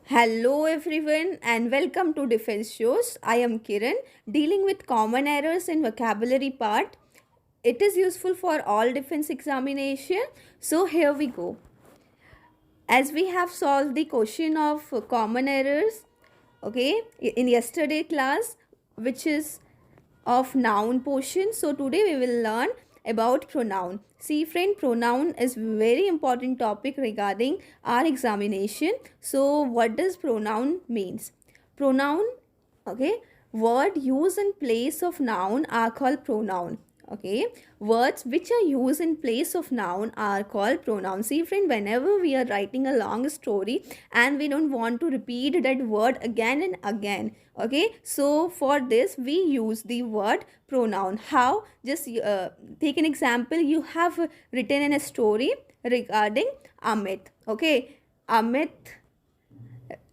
Hello everyone and welcome to Defense Shows. I am Kiran dealing with common errors in vocabulary part. It is useful for all defense examination. So here we go. As we have solved the question of common errors, okay, in yesterday class, which is of noun portion. So today we will learn about pronoun. See friend, pronoun is very important topic regarding our examination. So what does pronoun means? Pronoun, okay, word used in place of noun are called pronoun. Okay, words which are used in place of noun are called pronouns. See friend, whenever we are writing a long story and we don't want to repeat that word again and again, okay, so for this we use the word pronoun. How? Just take an example. You have written in a story regarding Amit. Okay, Amit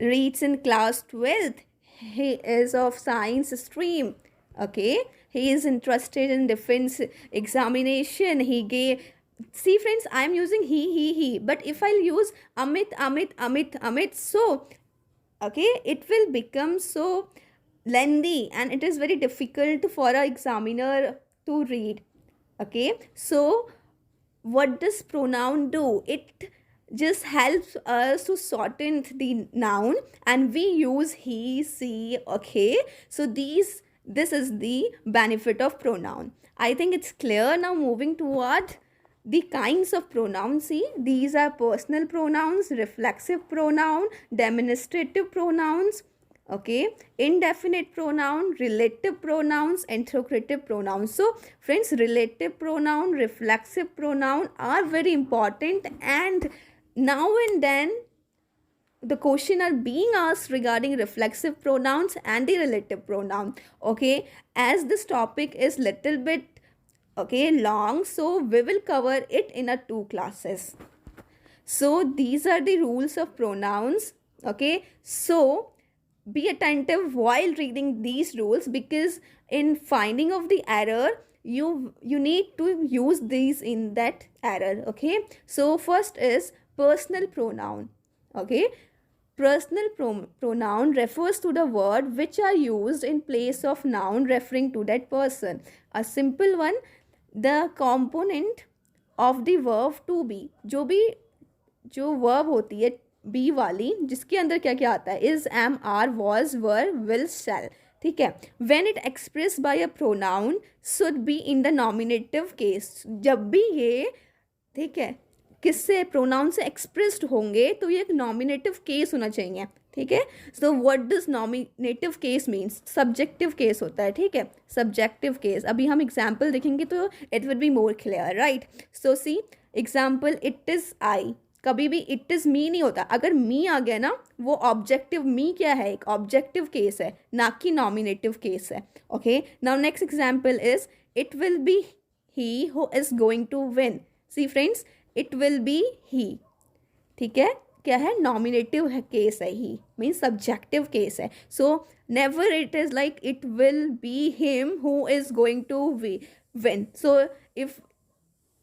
reads in class 12th. He is of science stream. Okay, he is interested in defense examination. He gave, see friends, I am using he, but if I'll use Amit, so okay, it will become so lengthy and it is very difficult for a examiner to read. Okay, so what does pronoun do? It just helps us to shorten the noun and we use he, she. Okay, so this is the benefit of pronoun. I think it's clear. Now moving toward the kinds of pronouns. See, these are personal pronouns, reflexive pronoun, demonstrative pronouns, okay, indefinite pronoun, relative pronouns, interrogative pronouns. So friends, relative pronoun, reflexive pronoun are very important, and now and then the question are being asked regarding reflexive pronouns and the relative pronoun. Okay, as this topic is little bit, okay, long, so we will cover it in a two classes. So these are the rules of pronouns. Okay, so be attentive while reading these rules, because in finding of the error you need to use these in that error. Okay, so first is personal pronoun. Okay, personal pronoun refers to the word which are used in place of noun referring to that person. A simple one, the component of the verb to be. जो verb होती है B वाली, जिसके अंदर क्या क्या आता है, is, am, are, was, were, will, shall. ठीक है, when it express by a pronoun should be in the nominative case. जब भी ये, ठीक है, किससे, प्रोनाउन से एक्सप्रेस्ड होंगे तो ये एक नॉमिनेटिव केस होना चाहिए. ठीक है, so what does nominative case means? Subjective case होता है. ठीक है, सब्जेक्टिव केस. अभी हम एग्जाम्पल देखेंगे तो it will be more clear, right. So see example, it is I. कभी भी इट इज़ मी नहीं होता. अगर मी आ गया ना, वो ऑब्जेक्टिव, मी क्या है, एक ऑब्जेक्टिव केस है, ना कि नॉमिनेटिव केस है. Okay, now next example is, it will be he who is going to win. See friends, it will be he. ठीक है, क्या है, नॉमिनेटिव है, केस है. ही मीन्स सब्जेक्टिव केस है. So never it is like it will be him who is going to win. So if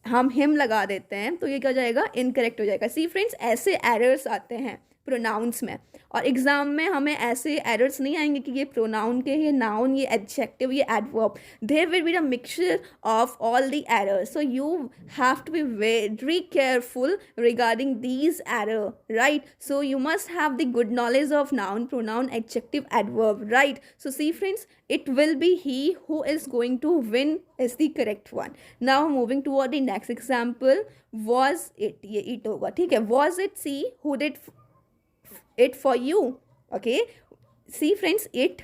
हम him लगा देते हैं तो ये क्या हो जाएगा, इनकरेक्ट हो जाएगा. सी फ्रेंड्स, ऐसे एरर्स आते हैं प्रोनाउंस में, और एग्जाम में हमें ऐसे एरर्स नहीं आएंगे कि ये प्रोनाउन के, ये नाउन, ये एडजेक्टिव, ये adverb. There will be a mixture of all the errors. So you have to be very careful regarding these error, right. So you must have the good knowledge of noun, pronoun, adjective, adverb, right. So see friends, it will be he who is going to win is the correct one. Now moving toward the next example, was it, ये it होगा. ठीक है, was it she who did it for you. Okay, see friends, it,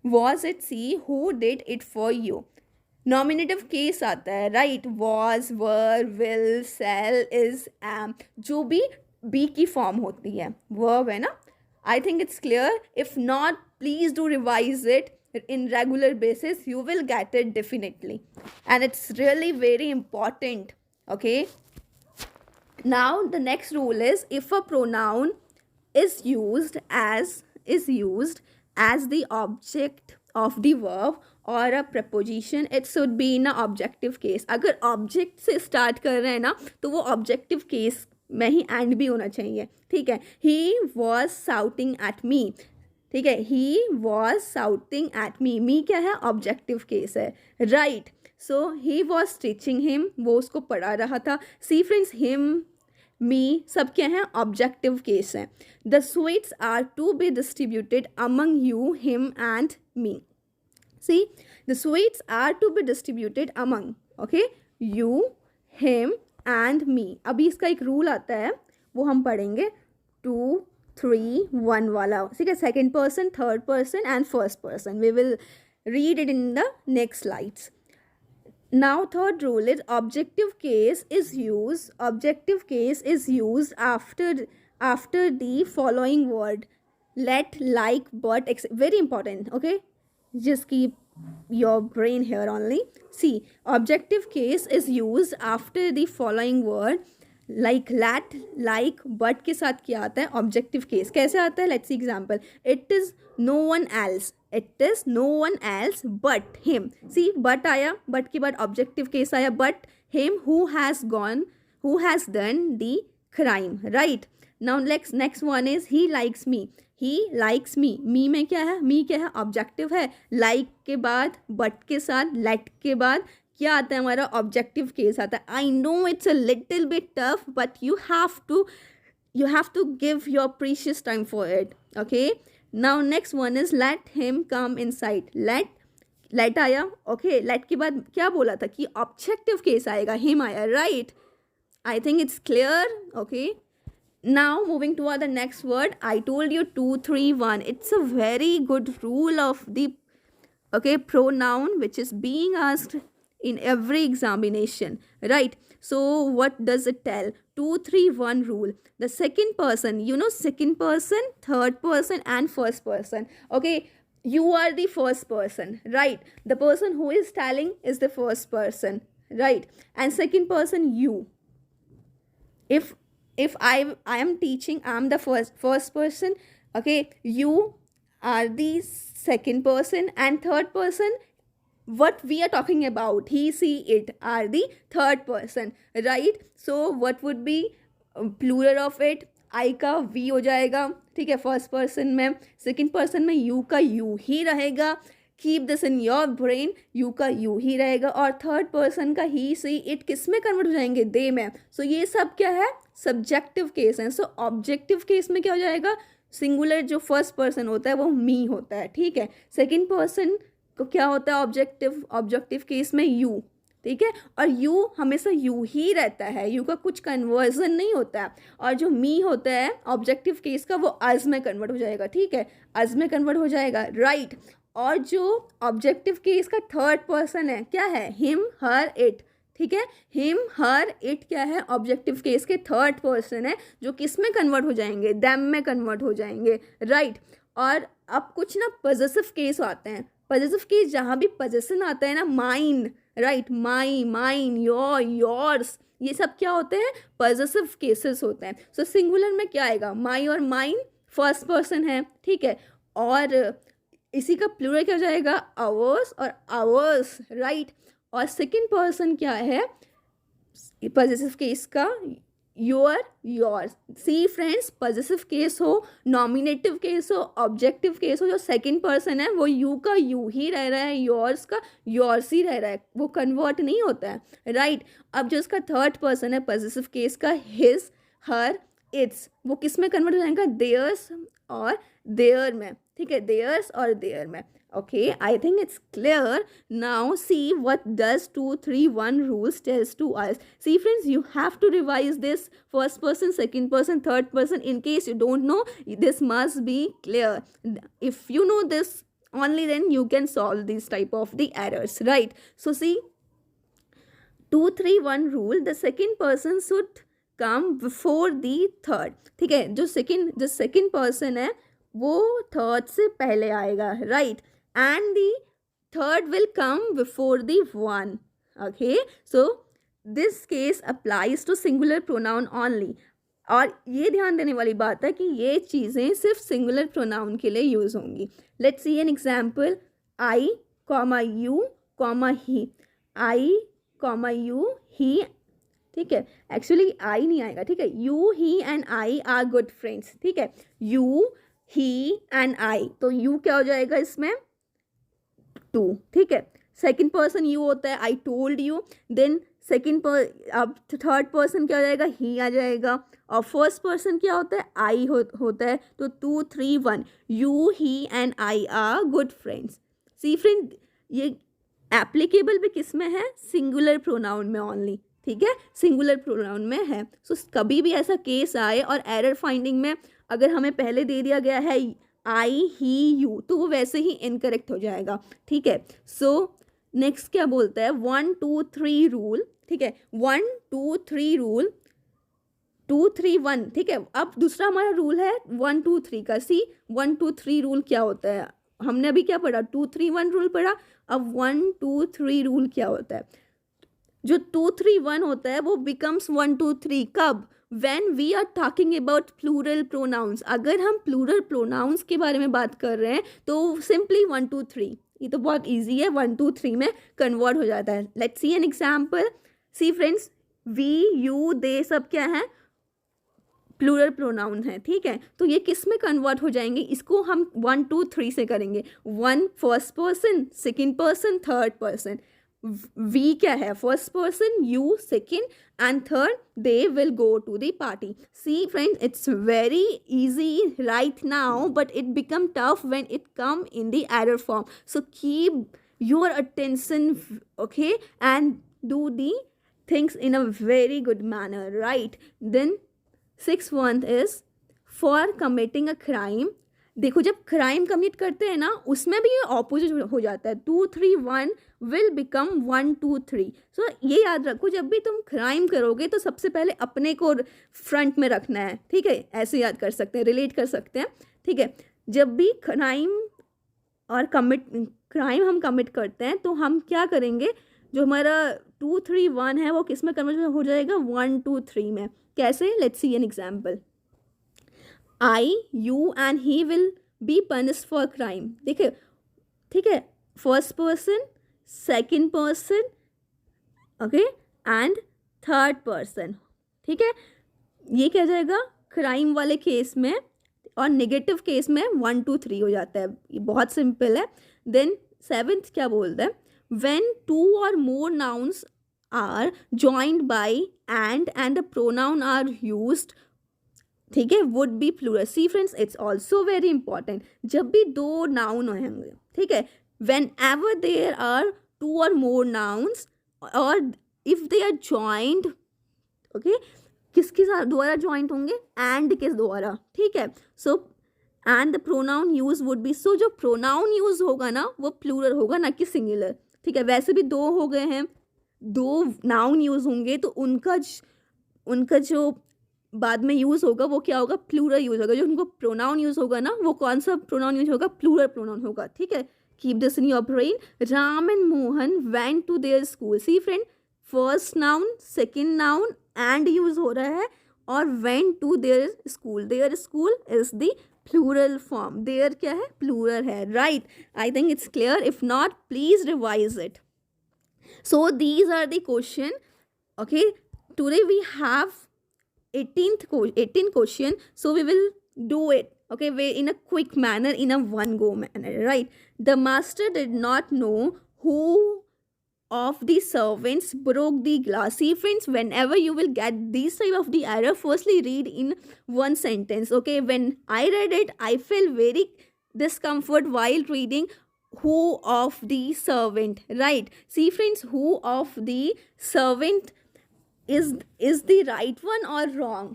was it she who did it for you. Nominative case आता है, right. Was, were, will, shall, is, am, जो भी B की form होती है, verb है ना. I think it's clear. If not, please do revise it in regular basis. You will get it definitely. And it's really very important. Okay. Now the next rule is, if a pronoun is used as the object of the verb or a preposition, it should be in a objective case. अगर object से start कर रहे हैं ना, तो वो objective case में ही and भी होना चाहिए, ठीक है. He was shouting at me, ठीक है. He was shouting at me, me क्या है, ऑब्जेक्टिव केस है, right. So he was teaching him, वो उसको पढ़ा रहा था. सी फ्रेंड्स, हिम, मी सब क्या है, ऑब्जेक्टिव केस है. The sweets are to be distributed among you, him and me. See, the sweets are to be distributed among, okay, you, him and me. अभी इसका एक रूल आता है, वो हम पढ़ेंगे, 2, 3, 1 वाला, ठीक है. Second person, third person and first person. We will read it in the next slides. Now third rule is objective case is used after the following word: let, like, but, very important, okay, just keep your brain here only. See, objective case is used after the following word like, let, like, but के साथ क्या आता है, objective case कैसे आता है. Let's see example. It is no one else, it is no one else but him. See, but आया, but के बाद ऑब्जेक्टिव केस आया, but him who has done the crime, right. Now next one is he likes me. He likes me, me में क्या है, मी क्या है, objective है. लाइक के बाद, बट के साथ, लेट के बाद क्या आता है हमारा, ऑब्जेक्टिव केस आता है. I know it's a little bit tough but you have to give your precious time for it, okay. Now next one is let him come inside. Let आया, ओके. लेट के बाद क्या बोला था कि objective case आएगा, him आया, right. I think it's clear, okay. Now moving toward the next word, I told you 2, 3, 1. It's a very good rule of the, okay, pronoun which is being asked in every examination, right. So what does it tell? 2, 3, 1 rule. The second person, second person, third person and first person, okay. You are the first person, right. The person who is telling is the first person, right. And second person, you. If I am teaching, I am the first person, okay. You are the second person and third person, what we are talking about, he, she, it are the third person, right. So what would be plural of it? I का we हो जाएगा, ठीक है, first person में. Second person में you का you ही रहेगा. Keep this in your brain, you का यू ही रहेगा. और थर्ड पर्सन का ही, सी, इट किस में कन्वर्ट हो जाएंगे, दे में. सो ये सब क्या है, सब्जेक्टिव केस है. सो ऑब्जेक्टिव केस में क्या हो जाएगा, सिंगुलर जो फर्स्ट पर्सन होता है वो मी होता है, ठीक है. सेकेंड पर्सन को क्या होता है, ऑब्जेक्टिव केस में यू, ठीक है. और यू हमेशा यू ही रहता है, यू का कुछ कन्वर्जन नहीं होता है. और जो मी होता है ऑब्जेक्टिव केस का, वो अज में कन्वर्ट हो जाएगा, ठीक है, अज में कन्वर्ट हो जाएगा, राइट. और जो ऑब्जेक्टिव केस का थर्ड पर्सन है, क्या है, हिम, हर, इट, ठीक है. हिम, हर, इट क्या है, ऑब्जेक्टिव केस के थर्ड पर्सन है, जो किस में कन्वर्ट हो जाएंगे, देम में कन्वर्ट हो जाएंगे, राइट. और अब कुछ ना पजेसिव केस आते हैं. पजेसिव केस जहाँ भी पजेशन आता है ना, mine, right, my, mine, your, yours, ये सब क्या होते हैं, पजेसिव केसेस होते हैं. सो सिंगुलर में क्या आएगा, माई और माइन फर्स्ट पर्सन है, ठीक है. और इसी का प्लूरल क्या हो जाएगा, आवर्स और आवर्स, राइट. और सेकेंड पर्सन क्या है पजेसिव केस का, your, yours. See friends, possessive case हो, नॉमिनेटिव केस हो, ऑब्जेक्टिव केस हो, जो सेकेंड पर्सन है वो यू का यू ही रह रहा है, योर्स का योर्स ही रह रहा है, वो कन्वर्ट नहीं होता है, राइट. अब जो इसका थर्ड पर्सन है पजेसिव केस का, हिज, हर, इट्स, वो किस में कन्वर्ट हो जाएगा, देयर्स और देयर में, ठीक है, देयर्स और देयर में, okay. I think it's clear. Now see what does 2, 3, 1 rules tells to us. See friends, you have to revise this first person, second person, third person. In case you don't know, this must be clear. If you know this only, then you can solve these type of the errors, right? So see, 2, 3, 1 rule, the second person should come before the third. ठीक है, जो second person है वो third से पहले आएगा, right? And the third will come before the one, okay. So this case applies to singular pronoun only. और ये ध्यान देने वाली बात है कि ये चीज़ें सिर्फ सिंगुलर प्रोनाउन के लिए यूज़ होंगी. Let's see an example. I comma you comma he, I comma you he ठीक है, एक्चुअली आई नहीं आएगा, ठीक है, you he and I are good friends, ठीक है, यू ही एंड आई, तो यू क्या हो जाएगा इसमें, टू, ठीक है, सेकंड पर्सन यू होता है, आई टोल्ड यू, देन अब थर्ड पर्सन क्या हो जाएगा, ही आ जाएगा, और फर्स्ट पर्सन क्या होता है, आई होता है, तो 2 3 1, you he and I are good friends. See friend, ये एप्लीकेबल भी किस में है, सिंगुलर प्रोनाउन में ओनली, ठीक है, सिंगुलर प्रोनाउन में है। सो कभी भी ऐसा केस आए और एरर फाइंडिंग में अगर हमें पहले दे दिया गया है आई ही यू, तो वो वैसे ही इनकरेक्ट हो जाएगा, ठीक है। सो नेक्स्ट क्या बोलता है, 1 2 3 रूल, ठीक है, 1 2 3 रूल, 2 3 1, ठीक है। अब दूसरा हमारा रूल है 1 2 3 का। सी 1 2 3 रूल क्या होता है, हमने अभी क्या पढ़ा, 2 3 1 रूल पढ़ा, अब 1 2 3 रूल क्या होता है। जो 2 3 1 होता है वो बिकम्स 1 2 3 कब, when we are talking about plural pronouns. अगर हम प्लूरल प्रोनाउंस के बारे में बात कर रहे हैं तो सिंपली 1 2 3, ये तो बहुत ईजी है, 1 2 3 में कन्वर्ट हो जाता है। Let's see an example. See friends, we you they सब क्या है, प्लूरल प्रोनाउन है, ठीक है, तो ये किस में कन्वर्ट हो जाएंगे, इसको हम 1 2 3 से करेंगे। 1 first person, second person, third person. We क्या है, first person, you second, and third they will go to the party. See friends, it's very easy right now, but it become tough when it come in the error form. So keep your attention, okay, and do the things in a very good manner, right? Then 6th one is for committing a crime. देखो, जब crime commit करते हैं ना, उसमें भी ये opposite हो जाता है, 2 3 1 विल बिकम 1 2 3। सो ये याद रखो, जब भी तुम क्राइम करोगे तो सबसे पहले अपने को फ्रंट में रखना है, ठीक है, ऐसे याद कर सकते हैं, रिलेट कर सकते हैं, ठीक है। जब भी क्राइम हम कमिट करते हैं तो हम क्या करेंगे, जो हमारा 2 3 1 है वो किस में कन्वर्ट हो जाएगा, 1 2 3 में। कैसे, let's see an example. I you and he will be punished for crime. देखिए, ठीक है, first person, second person, okay, and third person, ठीक है। ये क्या जाएगा क्राइम वाले केस में, और नेगेटिव केस में 1 2 3 हो जाता है, ये बहुत सिंपल है। देन 7th क्या बोलता है, when 2 or more nouns are joined by and the pronoun are used, ठीक है, would be plural. See friends, it's also very important, जब भी दो नाउन होंगे, ठीक है, whenever there are 2 or more nouns, और if they are joint, okay, किसके साथ द्वारा ज्वाइंट होंगे, एंड के द्वारा, ठीक है। So and the pronoun use would be, so जो प्रोनाउन यूज होगा ना वो प्लूरल होगा, ना कि सिंगुलर, ठीक है। वैसे भी दो हो गए हैं, दो नाउन यूज होंगे तो उनका जो बाद में यूज़ होगा वो क्या होगा, प्लूरल यूज़ होगा। जो उनको प्रोनाउन यूज़ होगा ना, वो कौन सा प्रोनाउन यूज होगा, प्लूरल प्रोनाउन होगा, ठीक है। Keep this in your brain. Ram and Mohan went to their school. See friend, first noun, second noun, and use हो रहा है, और went to their school, their school is the plural form, their क्या है, plural है, right. I think it's clear, if not please revise it. So these are the question, okay. Today we have 18 question, so we will do it, okay, in a quick manner, in a one go manner, right? The master did not know who of the servants broke the glass. See friends, whenever you will get these type of the error, firstly read in one sentence, okay. When I read it, I felt very discomfort while reading who of the servant, right? See friends, who of the servant is the right one or wrong,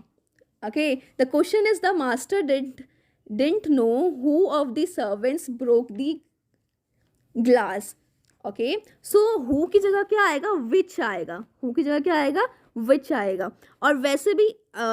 okay. The question is, the master didn't know who of the servants broke the glass, okay. So who की जगह क्या आएगा, which आएगा, who की जगह क्या आएगा, which आएगा। और वैसे भी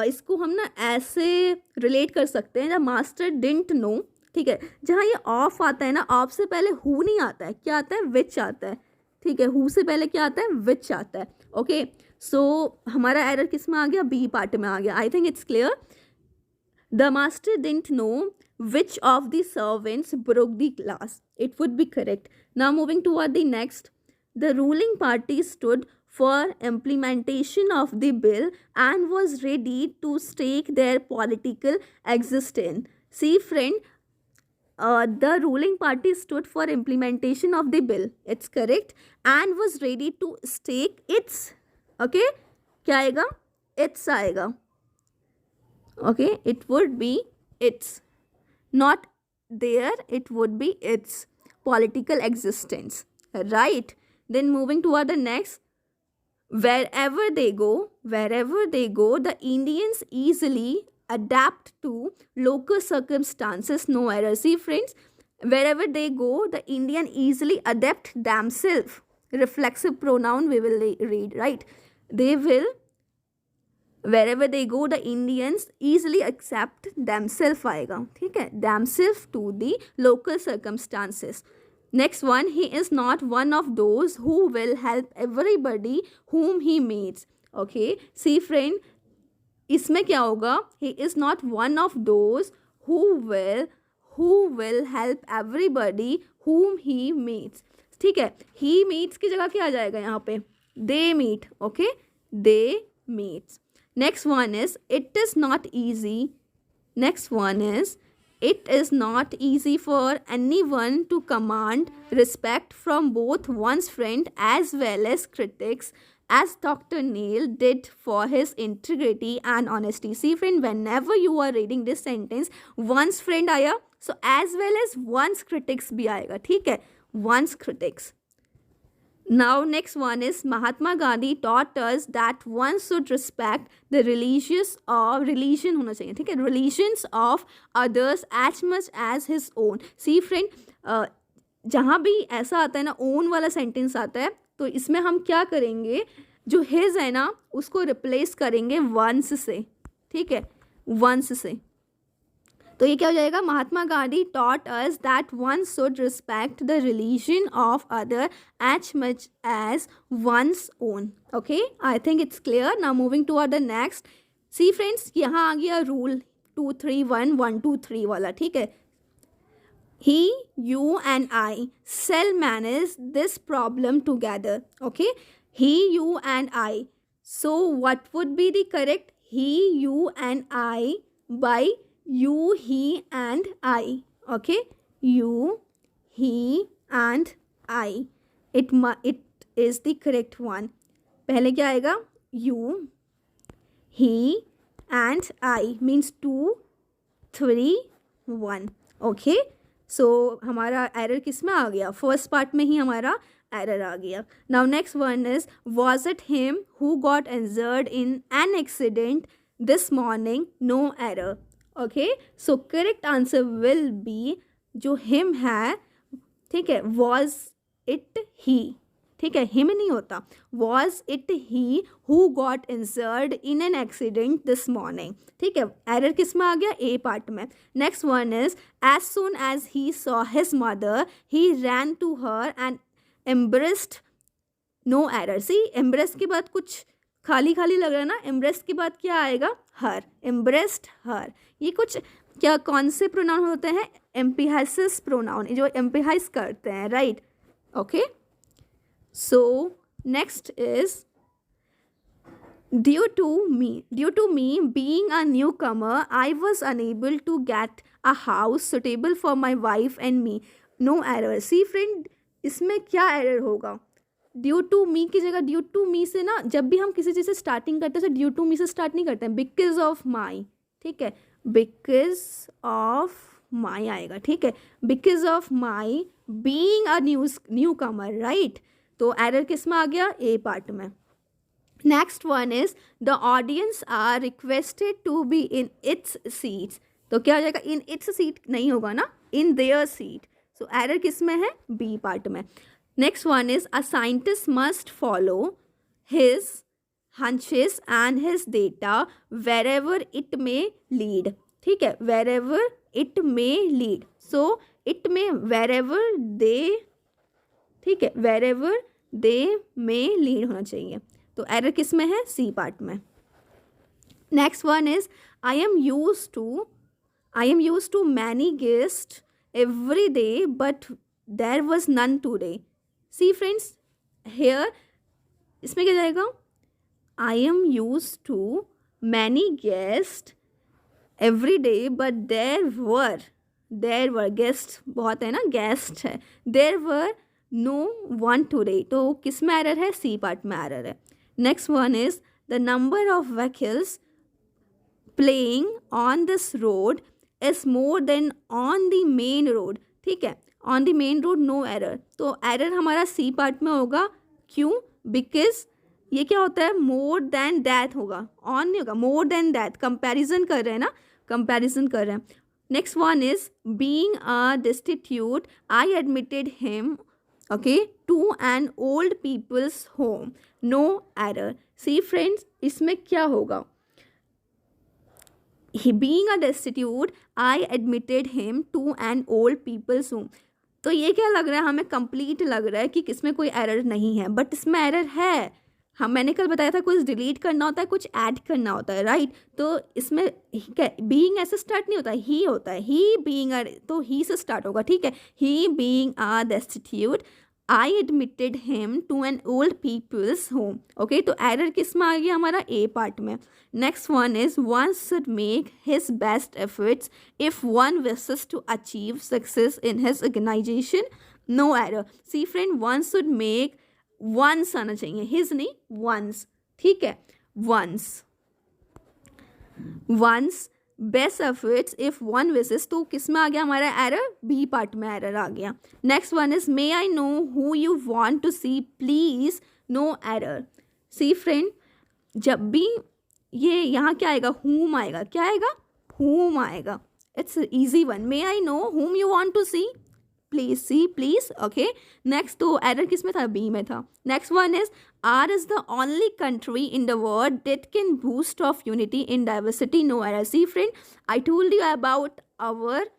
इसको हम ना ऐसे रिलेट कर सकते हैं, द मास्टर डिडंट नो, ठीक है, जहाँ ये ऑफ आता है ना, ऑफ से पहले हु नहीं आता है, क्या आता है, which आता है, ठीक है। हु से पहले क्या आता है, which आता है, ओके। सो हमारा एरर किस में आ गया, बी पार्ट में आ गया। आई think it's clear. The master didn't know which of the servants broke the glass, it would be correct. Now moving toward the next, the ruling party stood for implementation of the bill and was ready to stake their political existence. See friend, the ruling party stood for implementation of the bill, it's correct, and was ready to stake its, okay, क्या आएगा, its आएगा, okay, it would be its, not there, it would be its political existence, right? Then moving toward the next, wherever they go, the Indians easily adapt to local circumstances, no error. See friends, wherever they go, the Indian easily adapt themselves. Reflexive pronoun we will read, right? They will, wherever they go, the Indians easily accept themselves आएगा, ठीक है, themselves to the local circumstances. Next one, he is not one of those who will help everybody whom he meets. Okay, see friend, इसमें क्या होगा, he is not one of those who will help everybody whom he meets. ठीक है, he meets की जगह क्या आ जाएगा यहाँ पे, they meet. Okay, they meets. Next one is it is not easy. Next one is it is not easy for anyone to command respect from both one's friend as well as critics, as Dr. Neil did for his integrity and honesty. See friend, whenever you are reading this sentence, one's friend आया, so as well as one's critics भी आएगा, ठीक है, one's critics. Now next one is Mahatma Gandhi taught us that one should respect the religion होना चाहिए, ठीक है, religions of others as much as his own. See friend, जहाँ भी ऐसा आता है ना, own वाला sentence आता है, तो इसमें हम क्या करेंगे, जो his है ना उसको replace करेंगे once से, ठीक है, once से. तो ये क्या हो जाएगा, Mahatma Gandhi taught us that one should respect the religion of other as much as one's own. Okay, I think it's clear. Now moving toward the next. See friends, यहाँ आ गया rule 2 3 1 1 2 3 वाला, ठीक है. He, you and I shall manage this problem together. Okay, he, you and I. So what would be the correct? He, you and I by you, he and I. Okay, you, he and I. It is the correct one. पहले क्या आएगा, you, he and I means 2 3 1. Okay, so हमारा error किस में आ गया, first part में ही हमारा error आ गया. Now next one is was it him who got injured in an accident this morning? No error. Okay, so correct answer will be जो him है, ठीक है, वॉज इट ही, ठीक है, हिम नहीं होता, was it he who got injured in an accident this morning, ठीक है, एरर किस में आ गया, ए पार्ट में. Next one is as soon as he saw his mother he ran to her and embraced. No error. See embrace के बाद कुछ खाली खाली लग रहा है ना, एम्ब्रेस के बाद क्या आएगा, हर, एम्ब्रेस्ड हर. ये कुछ क्या कौन से प्रोनाउन होते हैं, एम्पिहाइसिस प्रोनाउन, जो एम्पिहाइज करते हैं, right. Okay, so next is due to me being a newcomer I was unable to get a house suitable for my wife and me. No error. See friend, इसमें क्या error होगा, due to मी की जगह due to मी से ना, जब भी हम किसी चीज़ से स्टार्टिंग करते हैं तो ड्यू टू मी से स्टार्ट नहीं करते हैं, बिकॉज ऑफ माई, ठीक है, बिकॉज ऑफ माई आएगा, ठीक है, because of my being a newcomer, right. तो एरर किस में आ गया, ए पार्ट में. Next one is the audience are requested to be in its seats. तो क्या हो जाएगा, इन इट्स सीट नहीं होगा ना, in their seat. So error किस में है, बी पार्ट में. Next one is a scientist must follow his hunches and his data wherever it may lead. ठीक है, wherever it may lead. So it may wherever they, ठीक है, wherever they may lead होना चाहिए. तो error किस में है, सी पार्ट में. Next one is I am used to many guests every day but there was none today. See friends, here इसमें क्या जाएगा? I am use to many guest every day but there were guest बहुत है ना, guest है, there were no one today, तो किस में एरर है? सी पार्ट में एरर है. Next one is the number of vehicles plying on this road is more than on the main road. ठीक है, on the main road no error, तो error हमारा सी पार्ट में होगा. क्यों? बिकॉज ये क्या होता है? मोर देन दैट होगा, ऑन नहीं होगा, मोर देन दैट. कंपैरिजन कर रहे हैं ना, कंपैरिजन कर रहे हैं. Next one is being a destitute I admitted him okay to an old people's home, no error. See friends, इसमें क्या होगा? being a destitute I admitted him to an old people's home. तो ये क्या लग रहा है? हमें कंप्लीट लग रहा है कि इसमें कोई एरर नहीं है, बट इसमें एरर है. हम मैंने कल बताया था कुछ डिलीट करना होता है, कुछ ऐड करना होता है, राइट? तो इसमें बीइंग ऐसे स्टार्ट नहीं होता, ही होता है. ही बीइंग तो ही से स्टार्ट होगा. ठीक है, he being a destitute I admitted him to an old people's home. Okay, तो एरर किस में आ गया? हमारा ए पार्ट में. Next one is one should make his best efforts if one wishes to achieve success in his organisation, no error. See friend, one should make, one's आना चाहिए, his नहीं, वंस. ठीक है, one's best efforts if one wishes, तो किस में आ गया हमारा एरर? बी पार्ट में एरर आ गया. Next one is may I know who you want to see please, no error. See friend, जब भी ये यहाँ क्या आएगा? हुम आएगा. क्या आएगा? हुम आएगा. It's easy one. May I know whom you want to see, please see, please. Okay, next, तो एरर किस में था? बी में था. Next one is our is the only country in the world that can boost of unity in diversity, no error. See friend, I told you about our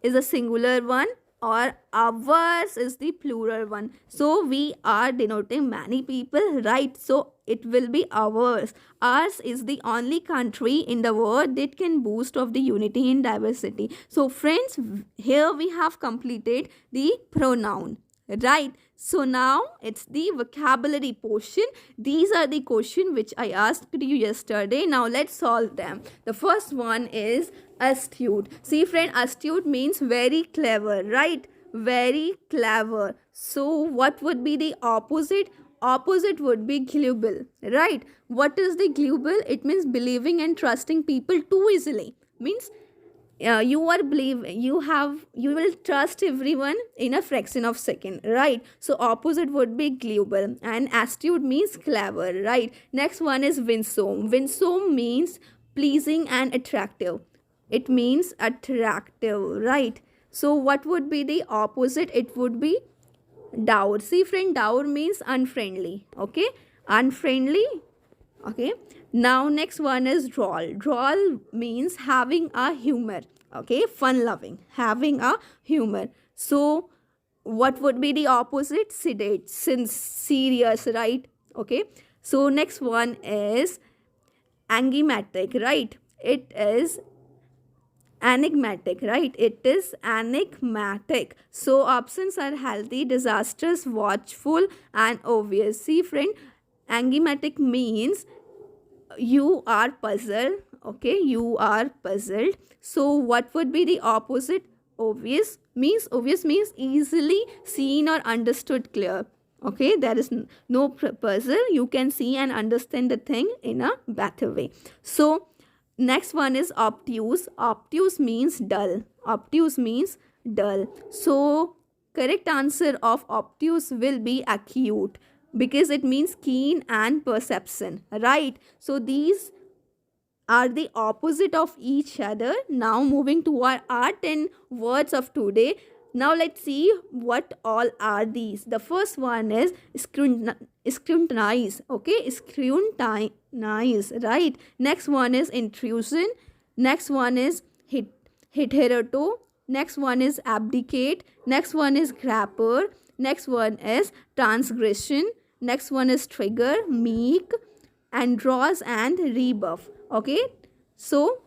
is a singular one or ours is the plural one, so we are denoting many people, right? So it will be ours. Ours is the only country in the world that can boast of the unity in diversity. So friends, here we have completed the pronoun, right? So now it's the vocabulary portion. These are the questions which I asked you yesterday. Now let's solve them. The first one is astute. See friend, astute means very clever, right? Very clever. So what would be the opposite? Opposite would be gullible, right? What is the gullible? It means believing and trusting people too easily. Means you will trust everyone in a fraction of second, right? So opposite would be gullible, and astute means clever, right? Next one is winsome. Winsome means pleasing and attractive. It means attractive, right? So what would be the opposite? It would be dour. See friend, dour means unfriendly. Okay, unfriendly. Okay, now next one is droll. Droll means having a humor. Okay, fun loving, having a humor. So what would be the opposite? Sedate, since serious, right? Okay, so next one is enigmatic, right? It is enigmatic, right? It is enigmatic. So options are healthy, disastrous, watchful and obvious. See friend, enigmatic means you are puzzled. Okay, you are puzzled. So what would be the opposite? Obvious means easily seen or understood, clear. Okay, there is no puzzle, you can see and understand the thing in a better way. So next one is obtuse. Obtuse means dull. Obtuse means dull. So correct answer of obtuse will be acute, because it means keen and perception, right? So these are the opposite of each other. Now moving to our 10 words of today. Now let's see what all are these. The first one is scrutinize. Okay, scrutinize, right? Next one is intrusion. Next one is hitherto. Next one is abdicate. Next one is grapple. Next one is transgression. Next one is trigger, meek, andros and rebuff. Okay, so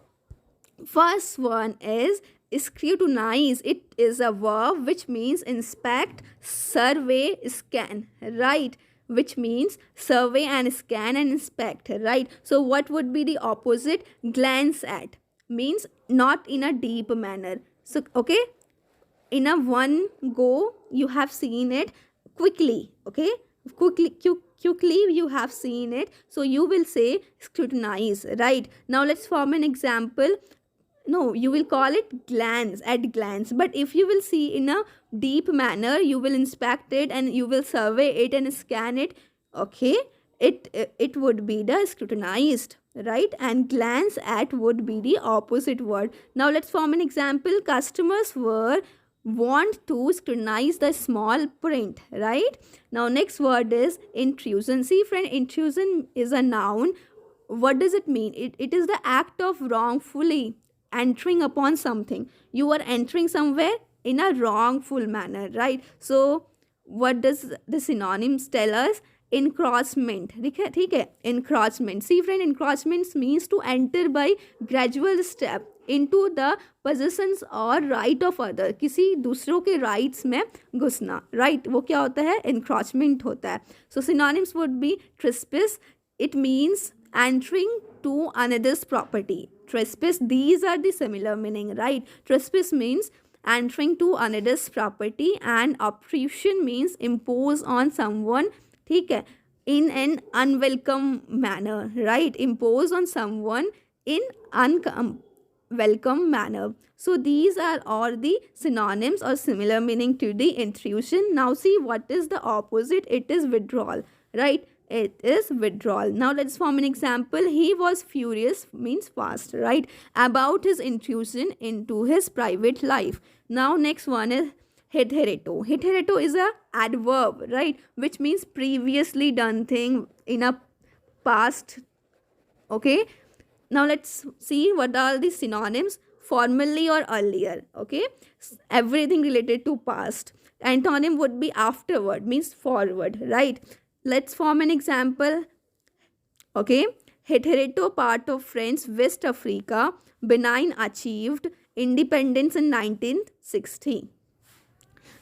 first one is scrutinize. It is a verb which means inspect, survey, scan, right? which means survey and scan and inspect, right? So what would be the opposite? Glance at means not in a deep manner. So okay, in a one go you have seen it quickly, okay, quickly you have seen it, so you will say scrutinize, right? Now let's form an example. No, you will call it glance, at glance, but if you will see in a deep manner, you will inspect it and you will survey it and scan it, okay, it would be the scrutinized, right? And glance at would be the opposite word. Now let's form an example. Customers were want to scrutinize the small print, right? Now next word is intrusion. See friend, intrusion is a noun. What does it mean? It is the act of wrongfully entering upon something. You are entering somewhere in a wrongful manner, right? So what does the synonyms tell us? Encroachment, ठीक है, encroachment. See friend, encroachment means to enter by gradual step into the possessions or right of other, किसी दूसरों के rights में घुसना, right? वो क्या होता है? encroachment होता है. So synonyms would be trespass. It means entering to another's property. Trespass, these are the similar meaning, right? Trespass means entering to another's property, and obtrusion means impose on someone, ठीक है, in an unwelcome manner, right? Impose on someone in unwelcome manner. So these are all the synonyms or similar meaning to the intrusion. Now see what is the opposite. It is withdrawal, right? It is withdrawal. Now let's form an example. He was furious means fast, right? About his intrusion into his private life. Now next one is hitherto. Hitherto is a adverb, right? Which means previously done thing in a past. Okay. Now let's see what are the synonyms. Formerly or earlier. Okay. Everything related to past. Antonym would be afterward, means forward, right? Let's form an example. Okay. Hitherto part of French West Africa, Benin achieved independence in 1960.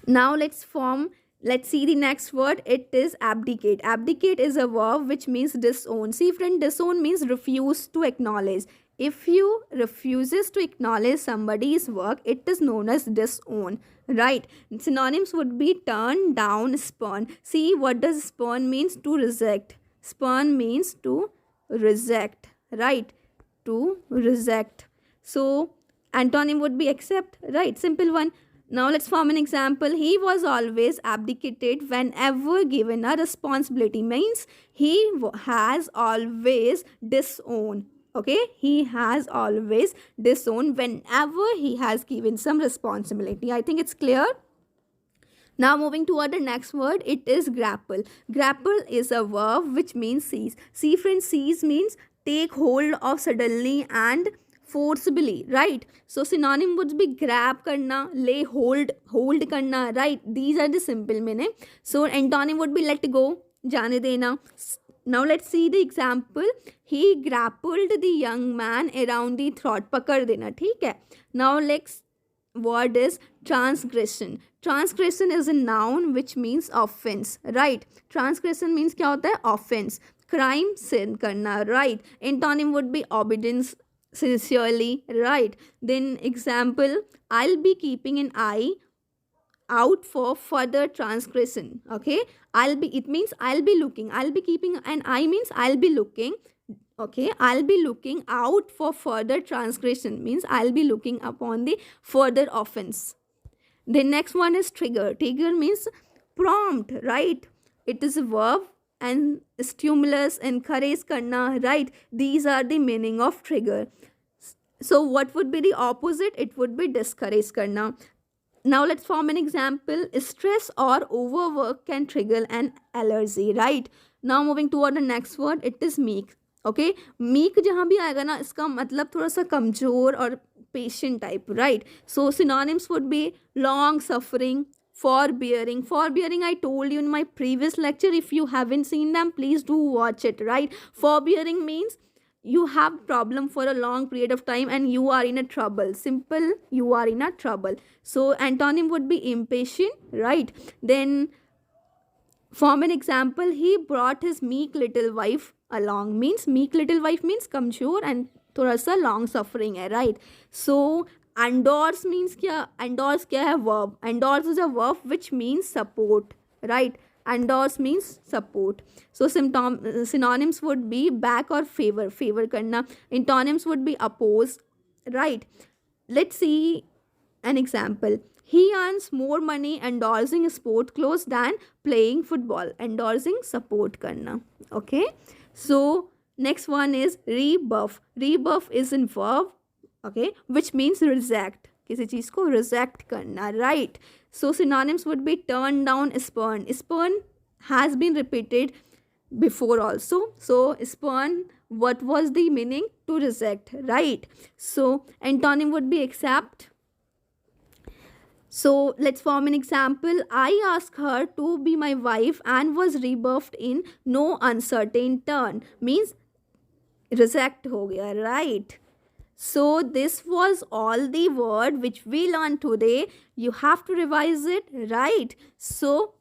Now let's see the next word. It is abdicate. Abdicate is a verb which means disown. See friend, disown means refuse to acknowledge. If you refuses to acknowledge somebody's work, it is known as disown, right? Synonyms would be turn down, spurn. See, what does spurn means? To reject. Spurn means to reject, right? To reject. So antonym would be accept, right? Simple one. Now let's form an example. He was always abdicated whenever given a responsibility, means he has always disowned. Okay, he has always disowned whenever he has given some responsibility. I think it's clear. Now moving toward the next word, it is grapple. Grapple is a verb which means seize. See friends, seize means take hold of suddenly and forcibly, right? So synonym would be grab karna, lay hold karna, right? These are the simple meaning. So antonym would be let go, जाने देना. Now let's see the example. He grappled the young man around the throat. पकड़ देना, ठीक है. Now next word is transgression. Transgression is a noun which means offense, right? Transgression means क्या होता है? Offense. Crime, sin करना, right? Antonym would be obedience, sincerely, right? Then example, I'll be keeping an eye out for further transgression. Okay, it means I'll be looking. I'll be keeping an eye means I'll be looking. Okay, I'll be looking out for further transgression means I'll be looking upon the further offense. The next one is trigger. Trigger means prompt, right? It is a verb and stimulus, encourage karna, right? These are the meaning of trigger. So what would be the opposite? It would be discourage karna. Now let's form an example. Stress or overwork can trigger an allergy, right? Now moving toward the next word, it is meek. Okay, meek जहाँ भी आएगा ना, इसका मतलब थोड़ा सा कमजोर और patient type, right? So synonyms would be long suffering, forbearing. Forbearing, I told you in my previous lecture. If you haven't seen them, please do watch it, right? Forbearing means you have problem for a long period of time and you are in a trouble. Simple, you are in a trouble. So antonym would be impatient, right? Then Form an example. He brought his meek little wife along. Means meek little wife means कमजोर and थोड़ा सा long suffering है, right? So endorse means क्या? Endorse क्या है? Verb. Endorse is a verb which means support, right? Endorse means support. So synonyms would be back or favor. Favor करना. Antonyms would be oppose, right? Let's see an example. He earns more money endorsing sport clothes than playing football. Endorsing support karna. Okay. So next one is rebuff. Rebuff is in verb. Okay, which means reject. किसी चीज को reject करना, right? So synonyms would be turn down, spurn. Spurn has been repeated before also. So spurn, what was the meaning? To reject, right? So antonym would be accept. So let's form an example. I asked her to be my wife and was rebuffed in no uncertain turn. Means reject हो गया, right? So this was all the word which we learned today. You have to revise it, right? So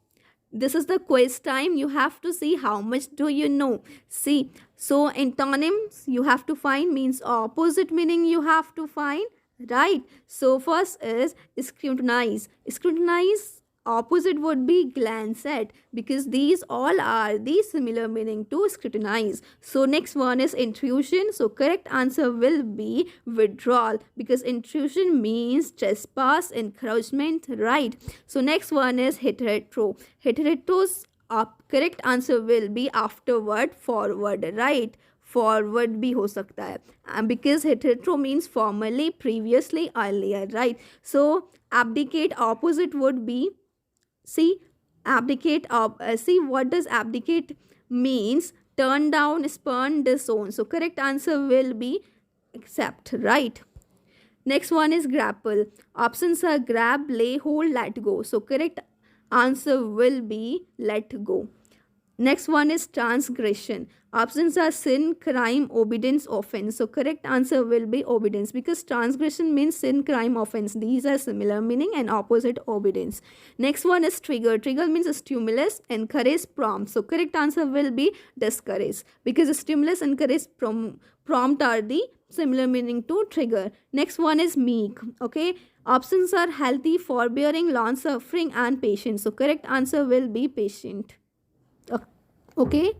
this is the quiz time. You have to see how much do you know. See, so antonyms you have to find, means opposite meaning you have to find, right? So first is scrutinize. Scrutinize opposite would be glance at, because these all are the similar meaning to scrutinize. So next one is intrusion. So correct answer will be withdrawal, because intrusion means trespass, encroachment, right? So next one is heterotrope. Heterotrope's correct answer will be afterward, forward, right? Forward भी हो सकता है, because hetero means formally, previously, earlier, right? So abdicate opposite would B, see, abdicate, see, what does abdicate means? Turn down, spurn, disown. So correct answer will be accept, right? Next one is grapple. Options are grab, lay hold, let go. So correct answer will be let go. Next one is transgression. Options are sin, crime, obedience, offense. So correct answer will be obedience, because transgression means sin, crime, offense. These are similar meaning and opposite obedience. Next one is trigger. Trigger means stimulus, encourage, prompt. So correct answer will be discourage, because stimulus, encourage, prompt are the similar meaning to trigger. Next one is meek. Okay, options are healthy, forbearing, long suffering, and patient. So correct answer will be patient. Okay,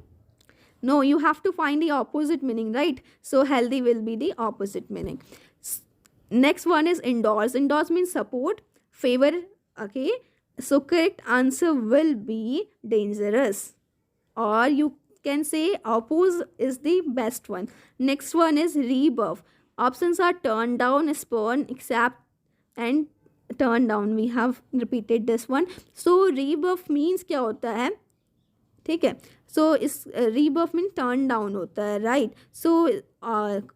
no, you have to find the opposite meaning, right? So healthy will be the opposite meaning. Next one is endorse. Endorse means support, favor. Okay, so correct answer will be dangerous, or you can say oppose is the best one. Next one is rebuff. Options are turn down, spurn, accept, and turn down. We have repeated this one. So rebuff means क्या होता है, ठीक है? सो इस rebirth mean turn down होता है, right? So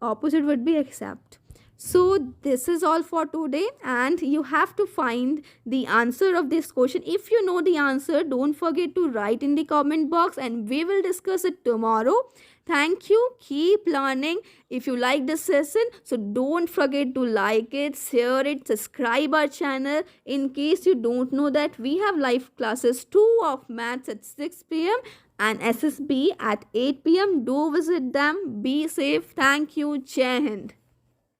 opposite would be except. So this is all for today, and you have to find the answer of this question. If you know the answer, don't forget to write in the comment box, and we will discuss it tomorrow. Thank you. Keep learning. If you like this session, so don't forget to like it, share it, subscribe our channel. In case you don't know that we have live classes 2 of maths at 6 p.m. and SSB at 8 p.m. Do visit them. Be safe. Thank you. Jai Hind.